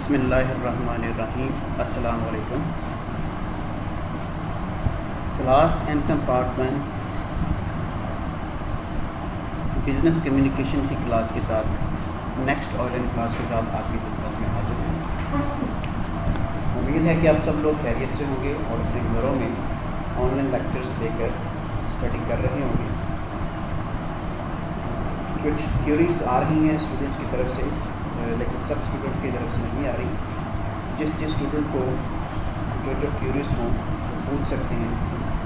بسم اللہ الرحمن الرحیم۔ السلام علیکم۔ Class and compartment business communication کی کلاس کے ساتھ نیکسٹ آن لائن کلاس کے ساتھ آپ کی خدمت میں حاضر ہیں۔ امید ہے کہ آپ سب لوگ خیریت سے ہوں گے اور اپنے گھروں میں آن لائن لیکچرز لے کر اسٹڈی کر رہے ہوں گے۔ کچھ کیوریز آ رہی ہیں اسٹوڈنٹس کی طرف سے، لیکن سب اسٹوڈنٹ کی طرف سے نہیں آ رہی۔ جس اسٹوڈنٹ کو جو کیوریز ہوں وہ پوچھ سکتے ہیں،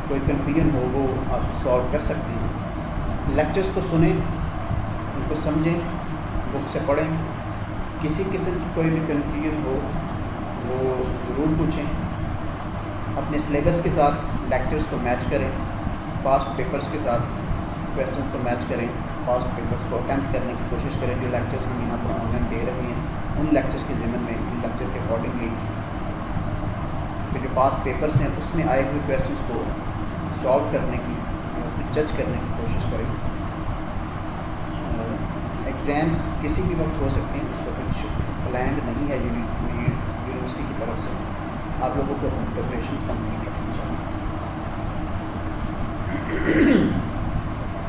کوئی کنفیوژن ہو وہ آپ سالو کر سکتے ہیں۔ لیکچرز کو سنیں، ان کو سمجھیں، بک سے پڑھیں۔ کسی قسم کی کوئی بھی کنفیوژن ہو وہ ضرور پوچھیں۔ اپنے سلیبس کے ساتھ لیکچرز کو میچ کریں، پاسٹ پیپرز کے ساتھ کویسچنز کو میچ کریں، پاسٹ پیپرز کو اٹیمپٹ کرنے کی کوشش کریں۔ جو لیکچرز ہم یہاں پر آن لائن دے رہے ہیں ان لیکچرز کے ضمن میں، ان لیکچر کے اکارڈنگلی جو پاسٹ پیپرز ہیں اس میں آئے ہوئے کویسچنز کو سالو کرنے کی، اس کو جج کرنے کی کوشش کریں۔ ایگزامس کسی بھی وقت ہو سکتے ہیں، اس کا کچھ پلانڈ نہیں ہے یونیورسٹی کی طرف سے۔ آپ لوگوں کو اپنی پریپریشن کمپلیٹ رکھنی چاہیے۔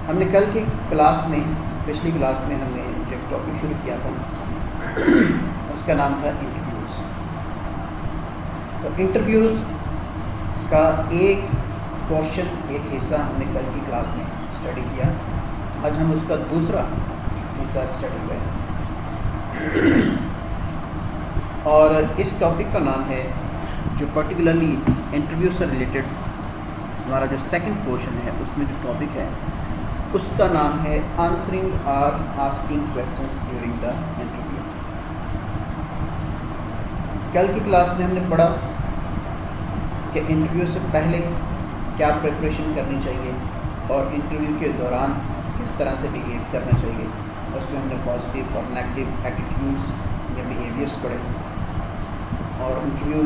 ہم نے کل کی کلاس میں، پچھلی کلاس میں ہم نے جو ٹاپک شروع کیا تھا اس کا نام تھا انٹرویوز۔ تو انٹرویوز کا ایک پورشن، ایک حصہ ہم نے کل کی کلاس میں اسٹڈی کیا۔ آج ہم اس کا دوسرا حصہ اسٹڈی کریں، اور اس ٹاپک کا نام ہے، جو پرٹیکولرلی انٹرویو سے ریلیٹڈ ہمارا جو سیکنڈ پورشن ہے اس میں جو ٹاپک ہے اس کا نام ہے آنسرنگ اور asking questions during the interview. کل کی کلاس میں ہم نے پڑھا کہ انٹرویو سے پہلے کیا پریپریشن کرنی چاہیے اور انٹرویو کے دوران کس طرح سے بیہیو کرنا چاہیے۔ اس میں ہم نے پازیٹیو اور نیگیٹو ایٹیٹیوڈس یا بیہیویئرس پڑھے، اور انٹرویو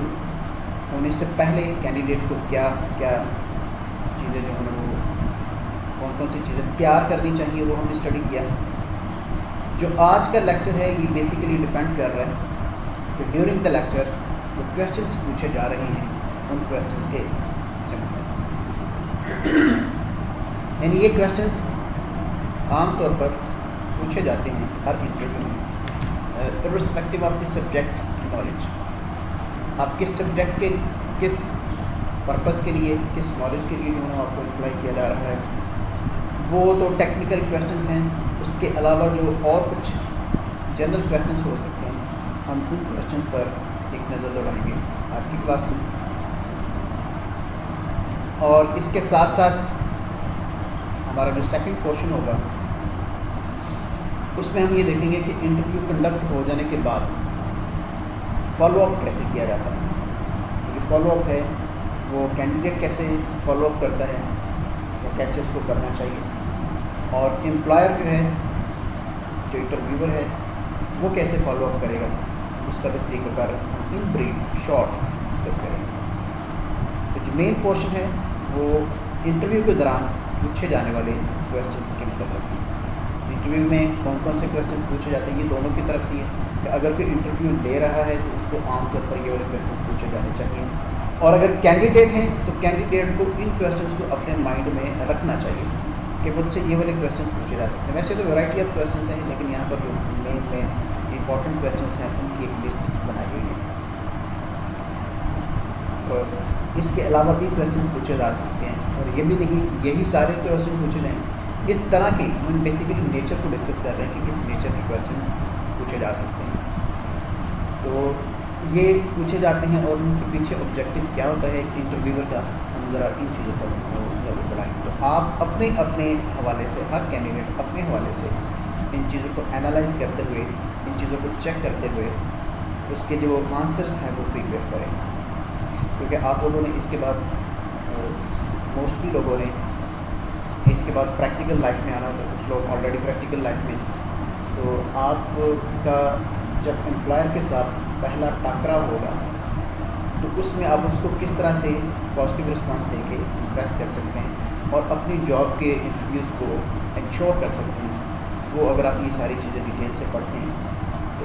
ہونے سے پہلے کینڈیڈیٹ کو کیا کیا چیزیں جو ہیں وہ کون سی چیزیں تیار کرنی چاہیے وہ ہم نے اسٹڈی کیا۔ جو آج کا لیکچر ہے یہ بیسیکلی ڈپینڈ کر رہا ہے کہ ڈیورنگ دا لیکچر جو کویسچنس پوچھے جا رہے ہیں ان کویسچنس کے یعنی یہ کویسچنس عام طور پر پوچھے جاتے ہیں ہر انٹرویو میں، ارسپیکٹیو آف دی سبجیکٹ نالج۔ آپ کس سبجیکٹ کے کس پرپز کے لیے، کس نالج کے لیے جو ہے آپ کو اپلائی کیا جا رہا ہے، وہ تو ٹیکنیکل کویسچنس ہیں۔ اس کے علاوہ جو اور کچھ جنرل کویسچنس ہو سکتے ہیں، ہم ان کویسچنس پر ایک نظر دوڑائیں گے آج کی کلاس میں۔ اور اس کے ساتھ ساتھ ہمارا جو سیکنڈ پورشن ہوگا اس میں ہم یہ دیکھیں گے کہ انٹرویو کنڈکٹ ہو جانے کے بعد فالو اپ کیسے کیا جاتا ہے۔ جو فالو اپ ہے وہ کینڈیڈیٹ کیسے فالو اپ کرتا ہے، وہ کیسے اس کو کرنا چاہیے، اور امپلائر جو ہے، جو انٹرویور ہے وہ کیسے فالو اپ کرے گا، اس کا بھی طریقہ کار ان بریف شارٹ ڈسکس کریں گے۔ تو جو مین پورشن ہے وہ انٹرویو کے دوران پوچھے جانے والے کویسچنس کے متعلق ہے۔ انٹرویو میں کون کون سے کویسچن پوچھے جاتے ہیں، یہ دونوں کی طرف سے ہے کہ اگر کوئی انٹرویو لے رہا ہے تو اس کو عام طور پر یہ والے کویسچن پوچھے جانے چاہیے، اور اگر کینڈیڈیٹ ہیں تو کینڈیڈیٹ کو ان کویسچنس کو اپنے مائنڈ میں رکھنا چاہیے کہ مجھ سے یہ والے کویسچنس پوچھے جا سکتے ہیں۔ ویسے تو ویرائٹی آف کویسچنس ہیں، لیکن یہاں پر جو مین امپورٹنٹ کویسچنس ہیں ان کی ایک لسٹ بنائی گئی ہے، اور اس کے علاوہ بھی کویسچن پوچھے جا سکتے ہیں، اور یہ بھی نہیں یہی سارے کویسچن پوچھے جائیں۔ اس طرح کے ہم بیسیکلی نیچر کو ڈسکس کر رہے ہیں کہ کس نیچر کے کویسچن پوچھے جا سکتے ہیں۔ تو یہ پوچھے جاتے ہیں اور ان کے پیچھے آبجیکٹو کیا ہوتا ہے انٹرویور کا، ہم ذرا ان چیزوں پر ضرور بڑھائیں۔ تو آپ اپنے حوالے سے، ہر کینڈیڈیٹ اپنے حوالے سے ان چیزوں کو انالائز کرتے ہوئے، ان چیزوں کو چیک کرتے ہوئے اس کے جو آنسرس ہیں وہ پریپیئر کریں، کیونکہ آپ لوگوں نے اس کے بعد موسٹلی لوگوں نے اس کے بعد پریکٹیکل لائف میں آنا ہوتا ہے، کچھ لوگ آلریڈی پریکٹیکل لائف میں۔ تو آپ کا جب امپلائر کے ساتھ پہلا ٹاکرا ہوگا تو اس میں آپ اس کو کس طرح سے پازیٹیو رسپانس دے کے امپریس کر سکتے ہیں اور اپنی جاب کے انٹرویوز کو انشور کر سکتے ہیں، وہ اگر آپ یہ ساری چیزیں ڈیٹیل سے پڑھتے ہیں تو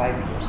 5 years।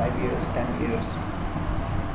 5 years 10 years,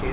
6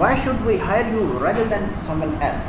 Why should we hire you rather than someone else?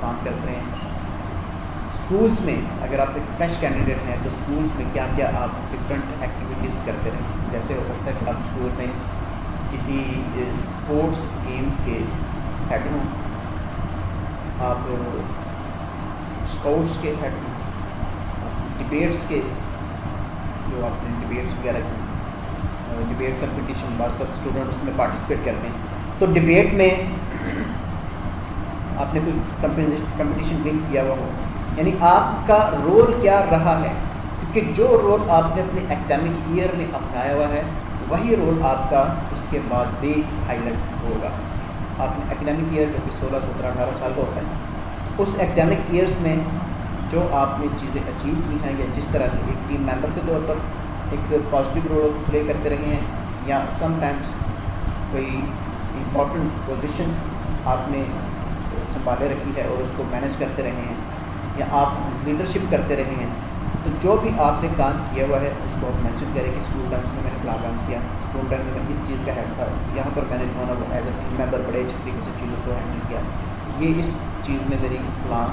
کام کرتے ہیں. اسکولس میں اگر آپ ایک فریش کینڈیڈیٹ ہیں تو اسکولس میں کیا کیا آپ ڈفرینٹ ایکٹیویٹیز کرتے رہیں. جیسے ہو سکتا ہے کہ آپ اسکول میں کسی اسپورٹس گیمس کے ہیڈ ہوں, آپ اسکاؤٹس کے ہیڈ ہوں, ڈبیٹس کے جو آپ نے ڈبیٹس وغیرہ کی, ڈبیٹ کمپٹیشن بعض وقت اسٹوڈنٹ اس میں پارٹیسپیٹ کرتے ہیں. تو ڈبیٹ میں آپ نے کوئی کمپٹیشن ون کیا ہوا ہو, یعنی آپ کا رول کیا رہا ہے, کیونکہ جو رول آپ نے اپنے اکیڈمک ایئر میں اپنایا ہوا ہے وہی رول آپ کا اس کے بعد بھی ہائی لائٹ ہوگا. آپ نے اکیڈمک ایئر جو کہ 16 17 18 سال کا ہوتا ہے, اس اکیڈمک ایئرس میں جو آپ نے چیزیں اچیو کی ہیں یا جس طرح سے ایک ٹیم ممبر کے طور پر ایک پازیٹیو رول پلے کرتے رہے ہیں, یا سم ٹائمس کوئی امپورٹنٹ پوزیشن آپ نے سنبھالے رکھی ہے اور اس کو مینیج کرتے رہے ہیں, یا آپ لیڈرشپ کرتے رہے ہیں, تو جو بھی آپ نے کام کیا ہوا ہے اس کو آپ مینشن کریں کہ اسکول ٹائمس میں نے فلاں کام کیا, اسکول ٹائم میں اس چیز کا ہیڈ تھا, یہاں پر میں نے جو ہے نا وہ ایز اے ٹیم ممبر بڑے اچھے طریقے سے چیزوں کو ہینڈل کیا, یہ اس چیز میں میری فلاں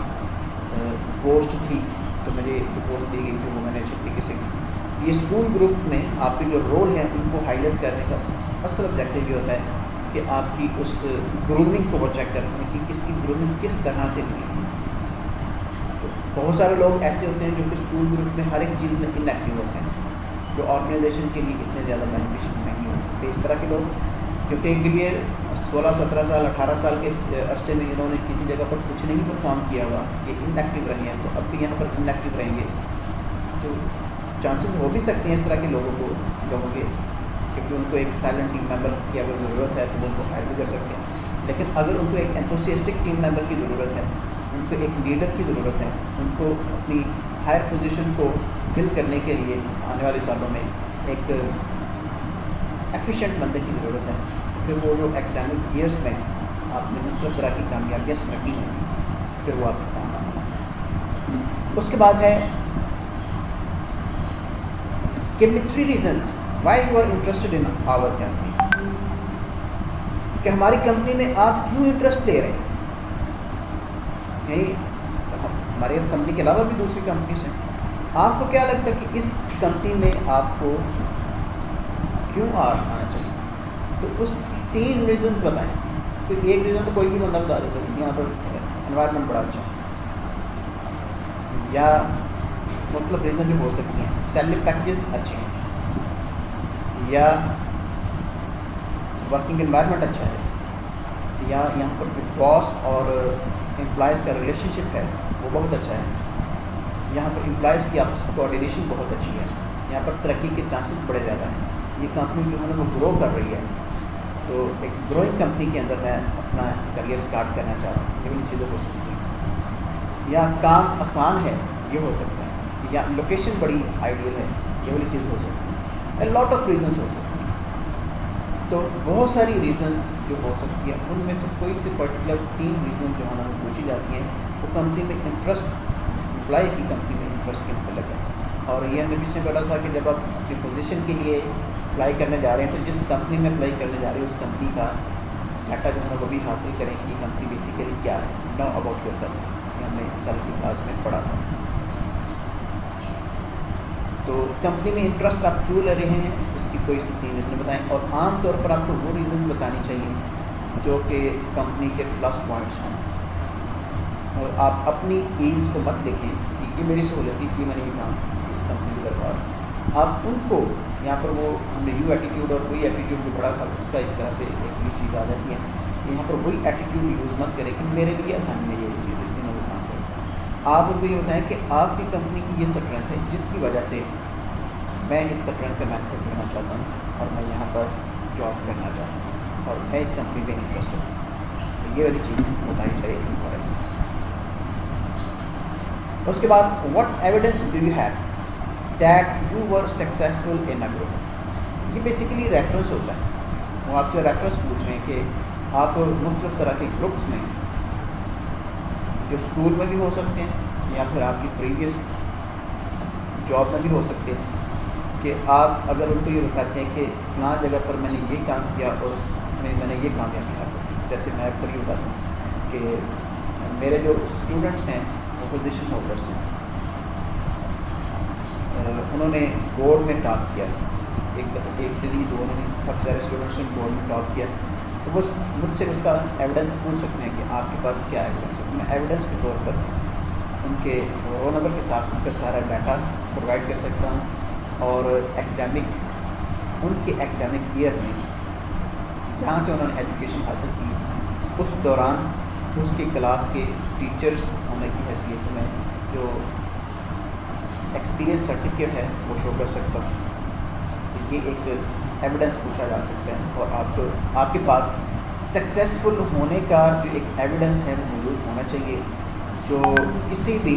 پوسٹ تھی تو مجھے جو پوسٹ دی گئی تھی وہ میں نے اچھے طریقے سے کی. یہ اسکول گروپ میں آپ کے جو رول ہیں ان کو ہائی لائٹ کرنے کا اصل آبجیکٹیو یہ ہوتا ہے کہ آپ کی اس گرومنگ کو وہ چیک کرتے ہیں کہ کس کی گرومنگ کس طرح سے ہوئی ہے. تو بہت سارے لوگ ایسے ہوتے ہیں جو کہ اسکول گروپ میں ہر ایک چیز میں ان ایکٹیو ہوتے ہیں, جو آرگنائزیشن کے لیے اتنے زیادہ بینیفیشیل نہیں ہو سکتے. اس طرح کے لوگ کیونکہ ایک لیے 16 17 سال 18 سال کے عرصے میں انہوں نے کسی جگہ پر کچھ نہیں پرفارم کیا ہوا, یہ ان ایکٹیو رہے ہیں, تو اب بھی یہاں پر ان ایکٹیو رہیں گے تو چانسز ہو بھی سکتے ہیں اس طرح کے لوگوں کے, کیونکہ ان کو ایک سائلنٹ ٹیم ممبر کی اگر ضرورت ہے تو وہ ان کو ہائر بھی کر سکتے ہیں. لیکن اگر ان کو ایک انتھوسیسٹک ٹیم ممبر کی ضرورت ہے, ان کو ایک لیڈر کی ضرورت ہے, ان کو اپنی ہائر پوزیشن کو فل کرنے کے لیے آنے والے سالوں میں ایک ایفیشینٹ بندے کی ضرورت ہے, پھر وہ جو اکیڈمک ایئرس میں آپ نے مختلف طرح کی کامیابیاں سمٹی ہیں پھر وہ آپ کا کام آنا. اس کے بعد ہے کہ 3 reasons why you are interested in our company, کہ ہماری کمپنی میں آپ کیوں انٹرسٹ لے رہے ہیں. یعنی ہماری کمپنی کے علاوہ بھی دوسری کمپنیز ہیں, آپ کو کیا لگتا ہے کہ اس کمپنی میں آپ کو کیوں آنا چاہیے. تو اس 3 ریزنس بتائیں. تو ایک ریزن تو کوئی بھی بندہ بتا دیتا ہے, یہاں پر انوائرمنٹ بڑا اچھا ہے, یا مختلف ریزن جو ہو سکتی ہیں, سیلری پیکیجز اچھے ہیں, یا ورکنگ انوائرمنٹ اچھا ہے, یا یہاں پر باس اور امپلائز کا ریلیشن شپ ہے وہ بہت اچھا ہے, یہاں پر امپلائز کی آپس کوآرڈینیشن بہت اچھی ہے, یہاں پر ترقی کے چانسز بڑے زیادہ ہیں, یہ کمپنی جو ہے نا وہ گرو کر رہی ہے, تو ایک گروئنگ کمپنی کے اندر میں اپنا کریئر اسٹارٹ کرنا چاہ رہا ہوں, یہ والی چیزیں ہو سکتی ہیں, یا کام آسان ہے یہ ہو سکتا ہے, یا لوکیشن بڑی آئیڈیل ہے یہ والی چیز ہو سکتی ہے, لاٹ آف ریزنس ہو سکتی ہیں. تو بہت ساری ریزنس جو ہو سکتی ہیں ان میں سے کوئی سے پرٹیکولر 3 ریزن جو ہمیں پوچھی جاتی ہیں وہ کمپنی میں انٹرسٹ, امپلائی کی کمپنی میں انٹرسٹ کے متعلق ہے. اور یہ ہمیں پیچھے پڑا تھا کہ جب آپ اپنی پوزیشن کے لیے اپلائی کرنے جا رہے ہیں تو جس کمپنی میں اپلائی کرنے جا رہے ہیں اس کمپنی کا ڈاٹا جو ہے وہ بھی حاصل کریں کہ یہ کمپنی بیسیکلی کیا ہے, نو اباؤٹ یور کمپنی, یہ ہم نے کل کی کلاس میں پڑھا تھا. تو کمپنی میں انٹرسٹ آپ کیوں لے رہے ہیں اس کی کوئی سی 3 ریزن بتائیں, اور عام طور پر آپ کو وہ ریزن بتانی چاہیے جو کہ کمپنی کے پلس پوائنٹس ہیں, اور آپ اپنی ایج کو مت دیکھیں کہ یہ میری سہولت تھی, یہ میں نے یہ کام اس کمپنی کے دربار, آپ ان کو یہاں پر وہ ہم نے یو ایٹیٹیوڈ اور وہی ایٹیٹیوڈ جو پڑھا تھا اس کا اس طرح سے ایک بھی چیز آ جاتی ہے, یہاں پر وہی ایٹیٹیوڈ یوز مت کریں کہ میرے لیے آسانی ہے یہ چیز, اس لیے میں وہ کام کروں. آپ ان کو یہ بتائیں کہ آپ کی کمپنی کی یہ اسٹرینتھ ہے جس کی وجہ سے میں اس اسٹرینتھ کا بینیفٹ لینا چاہتا ہوں اور میں یہاں پر جاب کرنا چاہتا ہوں اور میں اس کمپنی میں انٹرسٹ ہوں. تو یہ والی چیز بتانی چاہیے امپورٹنٹ. اس کے بعد what evidence do you have that you were successful in a group. یہ بیسیکلی ریفرنس ہوتا ہے, وہ آپ سے ریفرنس پوچھ رہے ہیں کہ آپ مختلف طرح کے گروپس میں جو اسکول میں بھی ہو سکتے ہیں یا پھر آپ کی پریویس جاب میں بھی ہو سکتے ہیں, کہ آپ اگر ان کو یہ بتاتے ہیں کہ فلاں جگہ پر میں نے یہ کام کیا اور میں نے یہ کامیابی حاصل کی. جیسے میں اکثر یہ بتاتا ہوں کہ میرے جو اسٹوڈنٹس ہیں وہ پوزیشن ہولڈرس ہیں، انہوں نے بورڈ میں ٹاپ کیا، ایک دن دو نے سب سارے اسٹوڈنٹس نے بورڈ میں ٹاپ کیا، تو وہ مجھ سے اس کا ایویڈنس پوچھ سکتے ہیں کہ آپ کے پاس کیا ایویڈنس ہے. میں ایویڈنس کے طور پر ان کے رول نمبر کے ساتھ ان کا سارا ڈاٹا پرووائڈ کر سکتا ہوں، اور ان کے ایکڈیمک ایئر میں جہاں سے انہوں نے ایجوکیشن حاصل کی اس دوران اس کی کلاس کے ٹیچرس ہونے کی حیثیت میں جو ایکسپیرئنس سرٹیفکیٹ ہے وہ شو کر سکتا ہوں. یہ ایک ایویڈنس پوچھا جا سکتا ہے، اور آپ کے پاس سکسیزفل ہونے کا جو ایک ایویڈنس ہے وہ موجود ہونا چاہیے، جو کسی بھی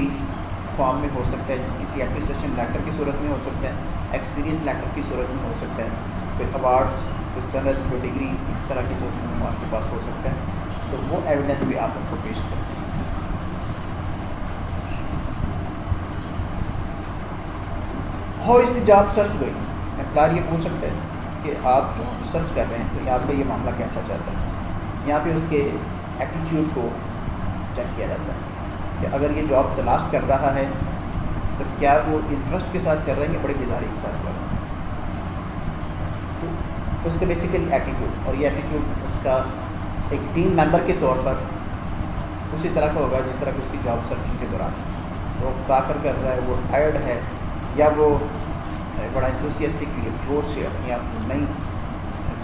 فارم میں ہو سکتا ہے. کسی اپریسیشن لیٹر کی صورت میں ہو سکتا ہے، ایکسپیرینس لیٹر کی صورت میں ہو سکتا ہے، کوئی ایوارڈس، کوئی سند، کوئی ڈگری، اس طرح کی صورت میں آپ کے پاس ہو سکتا ہے. تو وہ ایویڈنس بھی آپ کو پیش کرتے ہیں. How is the job search going? Employer یہ پوچھ سکتے ہیں کہ آپ جو سرچ کر رہے ہیں تو آپ کا یہ معاملہ کیسا چلتا ہے. یہاں پہ اس کے ایٹیٹیوڈ کو چیک کیا جاتا ہے کہ اگر یہ جاب تلاش کر رہا ہے تو کیا وہ انٹرسٹ کے ساتھ کر رہے ہیں یا بڑی بیداری کے ساتھ کر رہے ہیں. تو اس کا بیسیکلی ایٹیٹیوڈ، اور یہ ایٹیٹیوڈ اس کا ایک ٹیم ممبر کے طور پر اسی طرح کا ہوگا جس طرح کہ اس کی جاب سرچنگ کے دوران وہ تاکر کر رہا ہے، وہ ٹائرڈ ہے، یا وہ بڑا انتھوسیاسٹک جوش سے اپنی آپ کو نئی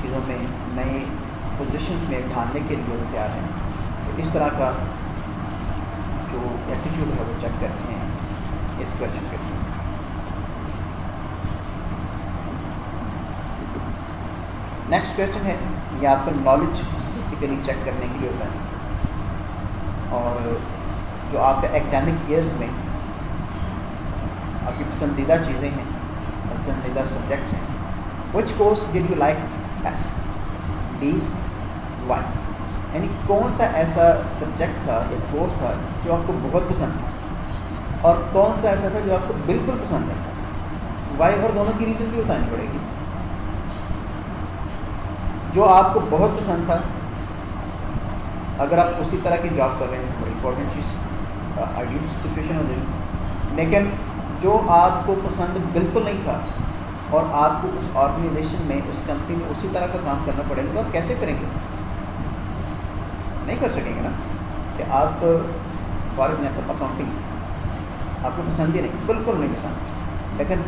چیزوں میں، نئی پوزیشنس میں ڈھالنے کے لیے وہ تیار ہیں. تو اس طرح کا جو ایٹیٹیوڈ ہے وہ چیک کرتے ہیں اس کویشچن کے لیے. نیکسٹ کویشچن ہے، یہ آپ کا نالج بیسیکلی چیک کرنے کے لیے ہوتا ہے، اور جو آپ کا ایکڈیمک ایئرس میں آپ کی پسندیدہ چیزیں ہیں، پسندیدہ سبجیکٹس ہیں. Which course did you like best, least, why? یعنی کون سا ایسا سبجیکٹ تھا یا کورس تھا جو آپ کو بہت پسند تھا، اور کون سا ایسا تھا جو آپ کو بالکل پسند نہیں تھا. وائی اور دونوں کی ریزن بھی بتانی پڑے گی. جو آپ کو بہت پسند تھا، اگر آپ اسی طرح کی جاب کر رہے ہیں بڑی امپورٹنٹ چیز، آئیڈیل سچویشن ہو جائے گی. لیکن جو آپ کو پسند بالکل نہیں تھا اور آپ کو اس آرگنائزیشن میں، اس کمپنی میں اسی طرح کا کام کرنا پڑے گا، تو آپ کیسے کریں گے؟ نہیں کر سکیں گے نا. کہ آپ فار ایگزامپل اکاؤنٹنگ آپ کو پسند ہی نہیں، بالکل نہیں پسند، لیکن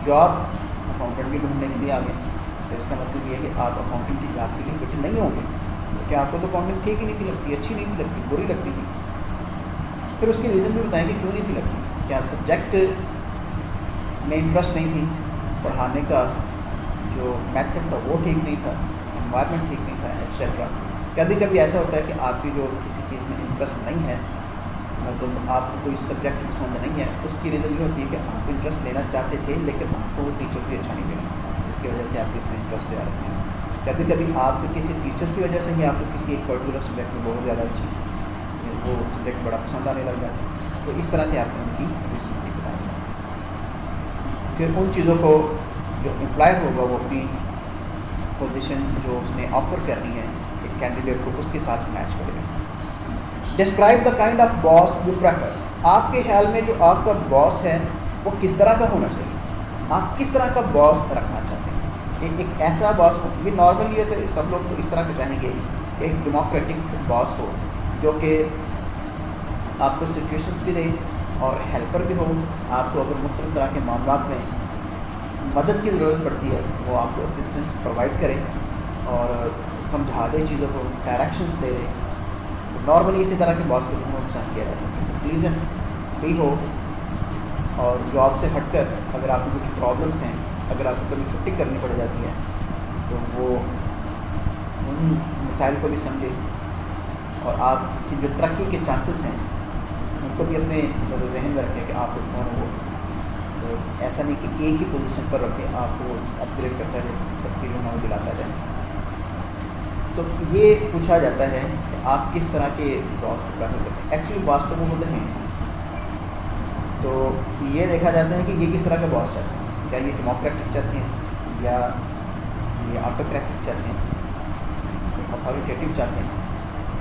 جاب اکاؤنٹنٹ بھی ڈھونڈنے کے لیے آ گئے، تو اس کا مطلب یہ ہے کہ آپ اکاؤنٹنگ کی جاب کے لیے کچھ نہیں ہوں گے، کیونکہ آپ کو تو اکاؤنٹنگ ٹھیک ہی نہیں تھی لگتی، اچھی نہیں تھی لگتی، بری لگتی تھی. پھر اس کی ریزن بھی بتائیں کہ کیوں نہیں تھی لگتی. کیا سبجیکٹ میں انٹرسٹ نہیں تھی، پڑھانے کا جو میتھڈ تھا وہ ٹھیک نہیں تھا، انوائرمنٹ ٹھیک نہیں تھا، ایٹسیٹرا. کبھی کبھی ایسا ہوتا ہے کہ آپ کی جو کسی چیز میں انٹرسٹ نہیں ہے، مطلب آپ کو کوئی سبجیکٹ پسند نہیں ہے، اس کی ریزن یہ ہوتی ہے کہ آپ انٹرسٹ لینا چاہتے تھے لیکن آپ کو وہ ٹیچر بھی اچھا نہیں ملا، جس کی وجہ سے آپ کو اس میں انٹرسٹ لے رکھتے ہیں. کبھی کبھی آپ کو کسی ٹیچر کی وجہ سے ہی آپ کو کسی ایک پرٹیکولر سبجیکٹ میں بہت زیادہ اچھی وہ سبجیکٹ بڑا پسند آنے لگ جاتا ہے. تو اس طرح سے آپ نے ان کی ریزن بھی بتائی. پھر ان چیزوں کو جو امپلائی ہوگا وہ اپنی پوزیشن جو اس نے آفر کرنی ہے ایک کینڈیڈیٹ کو، اس کے ساتھ میچ کرے گا. Describe the kind of boss you prefer. آپ کے خیال میں جو آپ کا باس ہے وہ کس طرح کا ہونا چاہیے؟ آپ کس طرح کا باس رکھنا چاہتے ہیں؟ ایک ایسا باس ہو، یہ نارملی ہے تو سب لوگ تو اس طرح کے چاہیں گے کہ ایک ڈیموکریٹک باس ہو جو کہ آپ کو سچویشن بھی دے اور ہیلپر بھی ہو. آپ کو اگر مختلف طرح کے معاملات میں مدد کی ضرورت پڑتی ہے وہ آپ کو اسسٹنس پرووائڈ کرے اور سمجھا دے چیزوں کو، ڈائریکشنس دے دے. نارملی اسی طرح کے باس کو بہت پسند کیا جاتا ہے. پلیزنٹ بھی ہو، اور جاب سے ہٹ کر اگر آپ کو کچھ پرابلمس ہیں، اگر آپ کو کبھی چھٹی کرنی پڑ جاتی ہے تو وہ ان مسائل کو بھی سمجھے، اور آپ کی جو ترقی کے چانسز ہیں ان کو بھی اپنے ذہن میں رکھیں کہ آپ کو کون ہو. تو ایسا نہیں کہ ایک ہی پوزیشن پر رکھیں، آپ کو اپ گریڈ کرتا ہے، تبدیلی نہ دلاتا جائے. تو یہ پوچھا جاتا ہے کہ آپ کس طرح کے باس کو پریفر کرتے ہیں. ایکچولی باس تو وہ ہوتے ہیں، تو یہ دیکھا جاتا ہے کہ یہ کس طرح کا باس چاہتے ہیں. کیا یہ ڈیموکریٹک چاہتے ہیں یا یہ آٹوکریٹک چاہتے ہیں، اتھارٹیٹیو چاہتے ہیں.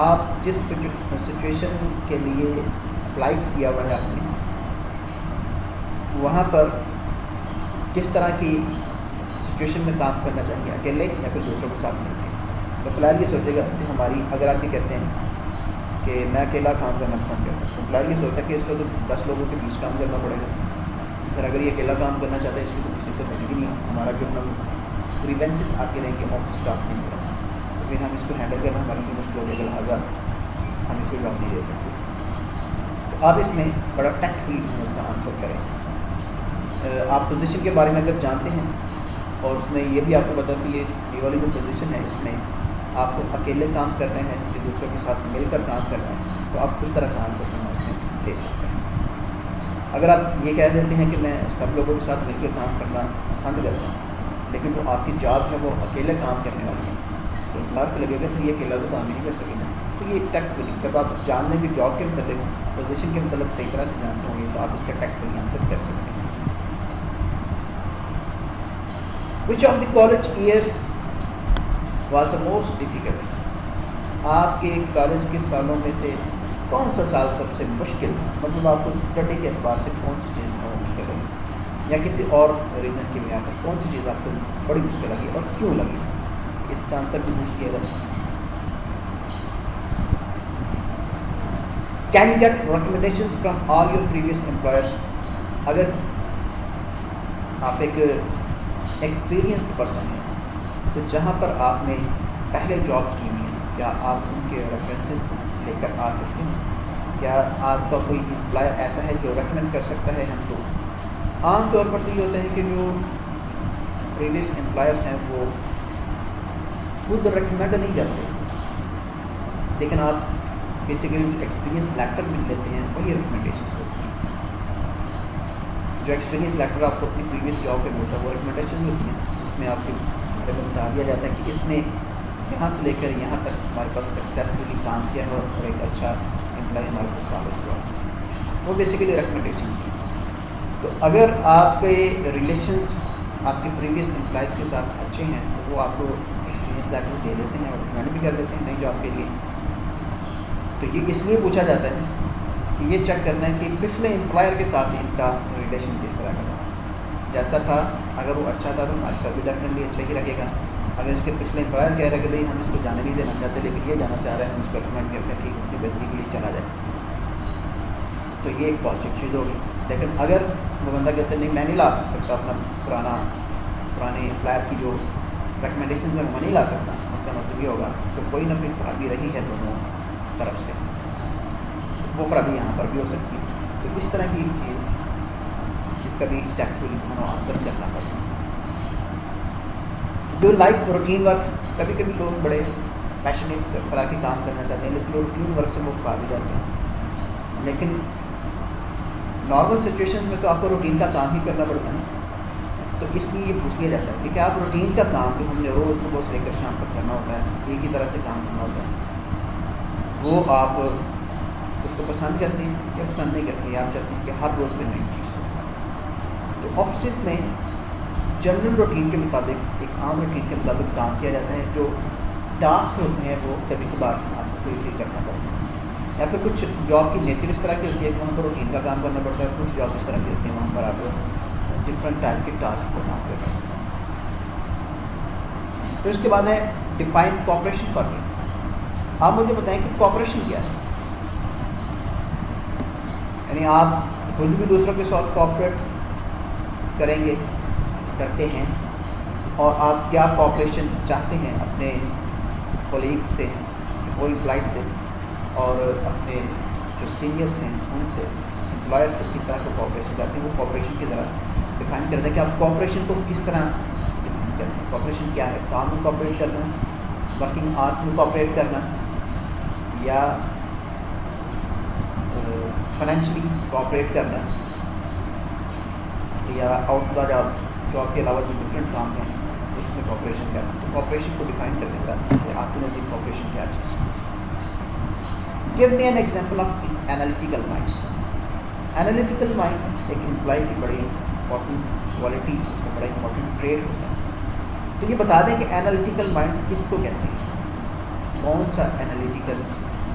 آپ جس سچویشن کے لیے اپلائی کیا ہوا ہے آپ نے وہاں پر کس طرح کی سچویشن میں کام کرنا چاہیے, اکیلے یا پھر دوسروں کے ساتھ مل کے. تو فی الحال یہ سوچے گا کہ ہماری, اگر آپ یہ کہتے ہیں کہ میں اکیلا کام کرنا پسند کرتا ہوں, تو فی الحال یہ سوچتا ہے کہ اس کو تو 10 لوگوں کے بیچ کام کرنا پڑے گا. پھر اگر یہ اکیلا کام کرنا چاہتا ہے اس کی تو کسی سے بنے گی نہیں. ہمارا جو گریونسز آتے رہیں گے آفس اسٹاف کی طرف سے, تو پھر ہم اس کو ہینڈل کرنا ہمارے لیے مشکل ہو جائے گا, لہٰذا ہم اس کو جواب نہیں دے سکتے. تو آپ اس میں بڑا ٹیکٹفلی اس کا آنسر کریں. آپ پوزیشن کے بارے میں اگر جانتے ہیں اور اس میں یہ بھی آپ کو بتا کہ یہ والی جو پوزیشن ہے اس میں آپ کو اکیلے کام کرنے ہیں یا دوسروں کے ساتھ مل کر کام کرنا ہے, تو آپ کس طرح کا آنسر کرنا اس میں دے سکتے ہیں. اگر آپ یہ کہہ دیتے ہیں کہ میں سب لوگوں کے ساتھ مل کر کام کرنا پسند کرتا ہوں لیکن جو آپ کی جاب ہے وہ اکیلے کام کرنے والی ہے, تو امپلائر کو لگے گا کہ یہ اکیلا تو کام نہیں کر سکے گا. تو یہ ٹیکٹفلی جب آپ جان لیں کہ جاب کے متعلق پوزیشن کے متعلق صحیح طرح سے جانتے ہوں گے تو آپ اس کا ٹیکٹفلی آنسر کر سکتے ہیں. Which of the college years was the most difficult? آپ کے کالج کے سالوں میں سے کون سا سال سب سے مشکل تھا؟ مطلب آپ کو اسٹڈی کے اعتبار سے کون سی چیز مشکل لگی, یا کسی اور ریزن کی بنا پر کون سی چیز آپ کو بڑی مشکل لگی اور کیوں لگی؟ اس کا آنسر بھی پوچھ کیا جائے. Can you get recommendations from all your previous employers? اگر آپ ایک ایکسپیرینسڈ پرسن ہیں تو جہاں پر آپ نے پہلے جابس کی ہوئی ہیں, کیا آپ ان کے ریفرنسز لے کر آ سکتے ہیں؟ کیا آپ کا کوئی امپلائر ایسا ہے جو ریکمینڈ کر سکتا ہے ہم کو؟ عام طور پر تو یہ ہوتا ہے کہ جو پریویس امپلائرس ہیں وہ خود ریکمینڈ نہیں کرتے, لیکن آپ بیسیکلی ایکسپیرینس لیٹر مل لیتے ہیں وہی ریکمنڈیشنس ہوتی ہیں. جو ایکسپیرینس لیٹر آپ کو اپنی پریویس جاب پہ ملتا ہے وہ ریکمنڈیشن ہوتی ہیں, جس میں آپ کے بارے میں بتا دیا جاتا ہے کہ اس نے یہاں سے لے کر یہاں تک ہمارے پاس سکسیزفلی کام کیا ہے اور ایک اچھا امپلائی ہمارے پاس ثابت ہوا. وہ بیسیکلی ریکمنڈیشنس ہیں. تو اگر آپ کے ریلیشنس آپ کے پریویس امپلائز کے ساتھ اچھے ہیں تو وہ آپ کو ایکسپیرینس لیٹر دے دیتے ہیں اور ریکمینڈ بھی کر دیتے ہیں نئی جاب کے لیے. تو یہ اس لیے پوچھا جاتا ہے کہ یہ چیک کرنا ہے کہ پچھلے امپلائر کے ساتھ ان کا ریلیشن کس طرح کا تھا. جیسا تھا اگر وہ اچھا تھا تو ہمارے ساتھ بھی ڈیفینیٹلی اچھا ہی رہے گا. اگر اس کے پچھلے امپلائر کہہ رہے کہ بھائی ہم اس کو جانے نہیں دینا چاہتے لیکن یہ جانا چاہ رہے ہیں, ہم اس کو ریکمینڈ کرتے ہیں ٹھیک اس کی بہتری کے لیے چلا جائے, تو یہ ایک پازیٹیو چیز ہوگی. لیکن اگر وہ بندہ کہتے ہیں نہیں میں نہیں لا سکتا اپنا پرانے امپلائر کی جو ریکمنڈیشنز ہیں وہ نہیں لا سکتا, اس کا مطلب یہ ہوگا کہ کوئی نہ کوئی خرابی رہی ہے دونوں طرف سے, وہ خرابی یہاں پر بھی ہو سکتی ہے. تو اس طرح کی چیز جس کا بھی ٹیکٹفلی آنسر کرنا پڑتا ہے. جو لائک روٹین ورک, کبھی کبھی لوگ بڑے پیشنیٹ طرح کے کام کرنا چاہتے ہیں لیکن روٹین ورک سے وہ کھا بھی جاتے ہیں. لیکن نارمل سچویشن میں تو آپ کو روٹین کا کام ہی کرنا پڑتا ہے, تو اس لیے یہ پوچھ لیا جاتا ہے کہ کیا آپ روٹین کا کام جو ہم نے روز صبح سے لے کر شام تک کرنا ہوتا ہے ایک ہی طرح سے کام کرنا ہوتا ہے, وہ آپ اس کو پسند کرتے ہیں یا پسند نہیں کرتے ہیں؟ آپ چاہتے ہیں کہ ہر روز پہ نئی چیز ہو. تو آفسز میں جنرل روٹین کے مطابق, ایک عام روٹین کے مطابق کام کیا جاتا ہے. جو ٹاسک ہوتے ہیں وہ کبھی کبھار آپ کو فری کرنا پڑتا ہے, یا پھر کچھ جاب کی نیچر اس طرح کی ہوتی ہے کہ وہاں پر روٹین کا کام کرنا پڑتا ہے, کچھ جاب اس طرح کی ہوتی ہیں وہاں پر آپ ڈفرینٹ ٹائپ کے ٹاسک کو کام کرنا پڑتا ہے. تو اس کے بعد ہے ڈیفائن کوآپریشن فارمنگ. آپ مجھے بتائیں کہ کوآپریشن کیا ہے؟ یعنی آپ خود بھی دوسروں کے ساتھ کوآپریٹ کریں گے, کرتے ہیں, اور آپ کیا کوآپریشن چاہتے ہیں اپنے کولیگ سے, وہ امپلائز سے, اور اپنے جو سینئرس ہیں ان سے, امپلائر سے کس طرح کا کوآپریشن چاہتے ہیں. وہ کوآپریشن کی ذرا ڈیفائن کر دیں کہ آپ کوآپریشن کو کس طرح ڈیفائن کرتے ہیں. کوآپریشن کیا ہے؟ کام میں کوآپریٹ کرنا, ورکنگ آورس میں کوآپریٹ کرنا, یا فائنینشلی کوآپریٹ کرنا, یا آؤٹ دا جاب کے علاوہ جو ڈفرینٹ کام ہیں اس میں کوآپریشن کرنا. تو کوآپریشن کو ڈیفائن کرنے کا آپ کے نزدیک کوآپریشن کیا چیز ہے؟ Give me an example of analytical mind. Analytical mind ایک امپلائی کی بڑی امپورٹنٹ کوالٹی, اس کا بڑا امپورٹنٹ ٹریڈ ہوتا ہے. تو یہ بتا دیں کہ انالیٹیکل مائنڈ کس کو کہتے ہیں, کون سا انالیٹیکل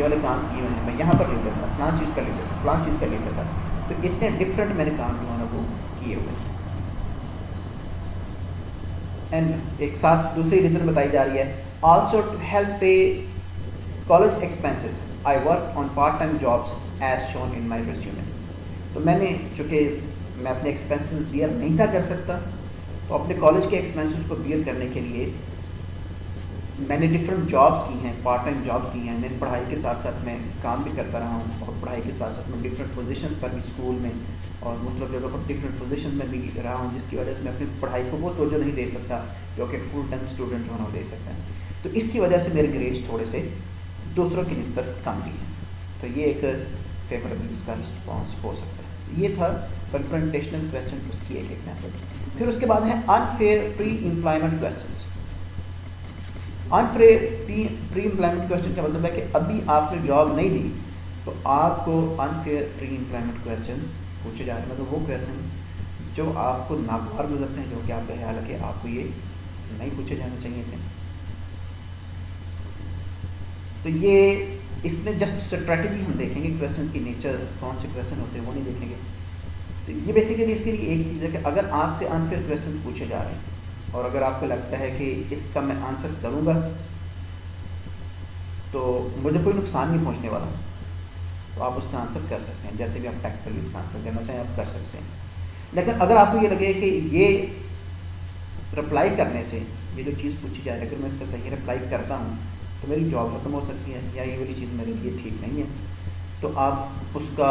یہ والے کام کیے ہوئے ہیں, میں یہاں پر لکھ لیتا ہوں, فلاں چیز کا لکھ لیتا ہوں, فلاں چیز کا لکھ لیتا ہوں. تو اتنے ڈفرینٹ میں نے کام جو ہے نا وہ کیے ہوئے ہیں. اینڈ ایک ساتھ دوسری ریزن بتائی جا رہی ہے, also to help pay college expenses I work on part time jobs as shown in my resume. تو میں نے چونکہ میں اپنے ایکسپینسز بیئر نہیں تھا کر سکتا, تو اپنے کالج کے ایکسپینسز کو بیئر کرنے کے لیے میں نے ڈفرینٹ جابس کی ہیں, پارٹ ٹائم جابس کی ہیں. میں پڑھائی کے ساتھ ساتھ میں کام بھی کرتا رہا ہوں, اور پڑھائی کے ساتھ ساتھ میں ڈفرینٹ پوزیشن پر بھی اسکول میں اور مختلف جگہوں پر ڈفرینٹ پوزیشن میں بھی رہا ہوں, جس کی وجہ سے میں اپنی پڑھائی کو وہ توجہ نہیں دے سکتا جو کہ فل ٹائم اسٹوڈنٹ جو ہے وہ دے سکتا ہے. تو اس کی وجہ سے میرے گریڈس تھوڑے سے دوسروں کی نسبت کم بھی ہیں. تو یہ ایک فیوریبل اس کا رسپانس ہو سکتا ہے. یہ تھا کنفرنٹیشنل کویسچن, اس کی ایک ایگزامپل. پھر اس کے بعد ہے انفیئر پری امپلائمنٹ کویسچنس. انفیئر پری امپلائمنٹ کویسچن کا مطلب ہے کہ ابھی آپ نے جاب نہیں دی تو آپ کو انفیئر پری امپلائمنٹ کویسچنس پوچھے جا رہے ہیں. مطلب وہ کویسچن جو آپ کو ناگوار گزرتے ہیں, جو کہ آپ کا خیال ہے کہ آپ کو یہ نہیں پوچھے جانے چاہیے تھے. تو یہ اس میں جسٹ اسٹریٹجی ہم دیکھیں گے, کویسچن کی نیچر کون سے کویسچن ہوتے ہیں وہ نہیں دیکھیں گے. تو یہ بیسیکلی اس کے لیے ایک چیز ہے کہ اگر آپ سے انفیئر کویسچن پوچھے جا رہے ہیں اور اگر آپ کو لگتا ہے کہ اس کا میں آنسر کروں گا تو مجھے کوئی نقصان نہیں پہنچنے والا, تو آپ اس کا آنسر کر سکتے ہیں. جیسے بھی آپ ٹیکٹیکلی اس کا آنسر کرنا چاہیں آپ کر سکتے ہیں. لیکن اگر آپ کو یہ لگے کہ یہ رپلائی کرنے سے یہ جو چیز پوچھی جائے, اگر میں اس کا صحیح رپلائی کرتا ہوں تو میری جاب ختم ہو سکتی ہے, یا یہ والی چیز میرے لیے ٹھیک نہیں ہے, تو آپ اس کا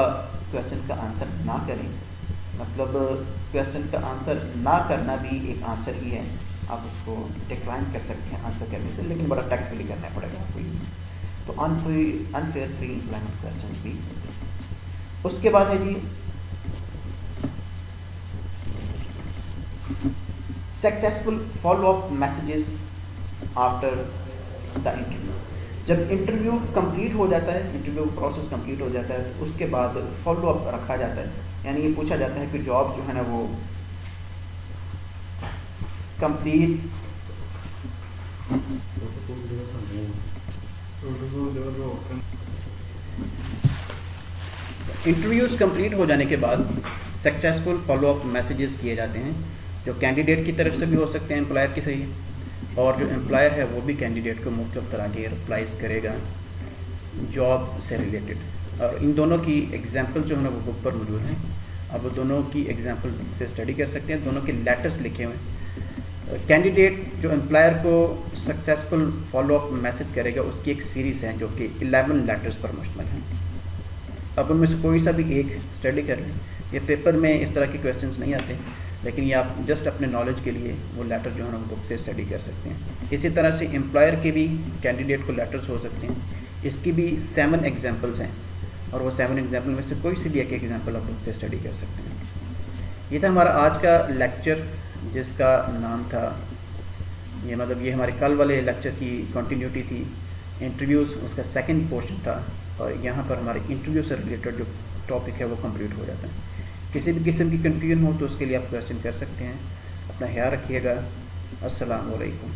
کویسچن کا آنسر نہ کریں. مطلب کویسچن کا آنسر نہ کرنا بھی ایک آنسر ہی ہے. آپ اس کو ڈکلائن کر سکتے ہیں آنسر کرنے سے, لیکن بڑا ٹیکٹیکلی کرنا پڑے گا آپ کو. تو انفیئر پری امپلائمنٹ کویسچنس بھی. اس کے بعد ہے جی successful follow up messages after the interview. جب انٹرویو کمپلیٹ ہو جاتا ہے, انٹرویو پروسیس کمپلیٹ ہو جاتا ہے, اس کے بعد فالو اپ رکھا جاتا ہے. یعنی یہ پوچھا جاتا ہے کہ جاب جو ہے نا وہ کمپلیٹ انٹرویوز کمپلیٹ ہو جانے کے بعد سکسیزفل فالو اپ میسیجز کیے جاتے ہیں, جو کینڈیڈیٹ کی طرف سے بھی ہو سکتے ہیں, امپلائر کی صحیح, اور جو امپلائر ہے وہ بھی کینڈیڈیٹ کو مختلف طرح کے رپلائز کرے گا جاب سے ریلیٹڈ. اور ان دونوں کی ایگزامپل جو ہے نا وہ بک پر موجود ہیں. اب وہ دونوں کی ایگزامپل سے اسٹڈی کر سکتے ہیں. دونوں کے لیٹرس لکھے ہوئے ہیں. کینڈیڈیٹ جو امپلائر کو سکسیزفل فالو اپ میسج کرے گا اس کی ایک سیریز ہے جو کہ 11 لیٹرس پر مشتمل ہیں. اب ان میں سے کوئی سا بھی ایک اسٹڈی کر لیں. یہ پیپر میں اس طرح کے کویسچنس نہیں آتے, لیکن یہ آپ جسٹ اپنے نالج کے لیے وہ لیٹر جو ہے نا بک سے اسٹڈی کر سکتے ہیں. اسی طرح سے امپلائر کے بھی کینڈیڈیٹ کو لیٹرس ہو سکتے ہیں. اس کی بھی 7 ایگزامپلس ہیں, اور وہ 7 ایگزامپل میں سے کوئی سی بھی ایک ایگزامپل آپ بک سے اسٹڈی کر سکتے ہیں. یہ تھا ہمارا آج کا لیکچر, جس کا نام تھا یہ مطلب یہ ہمارے کل والے لیکچر کی کنٹینیوٹی تھی. انٹرویوز اس کا سیکنڈ پورشن تھا, اور یہاں پر ہمارے انٹرویو سے ریلیٹڈ جو ٹاپک ہے وہ کمپلیٹ ہو جاتا ہے. کسی بھی قسم کی کنفیوژن ہو تو اس کے لیے آپ کویسچن کر سکتے ہیں. اپنا خیال رکھیے گا. السلام علیکم.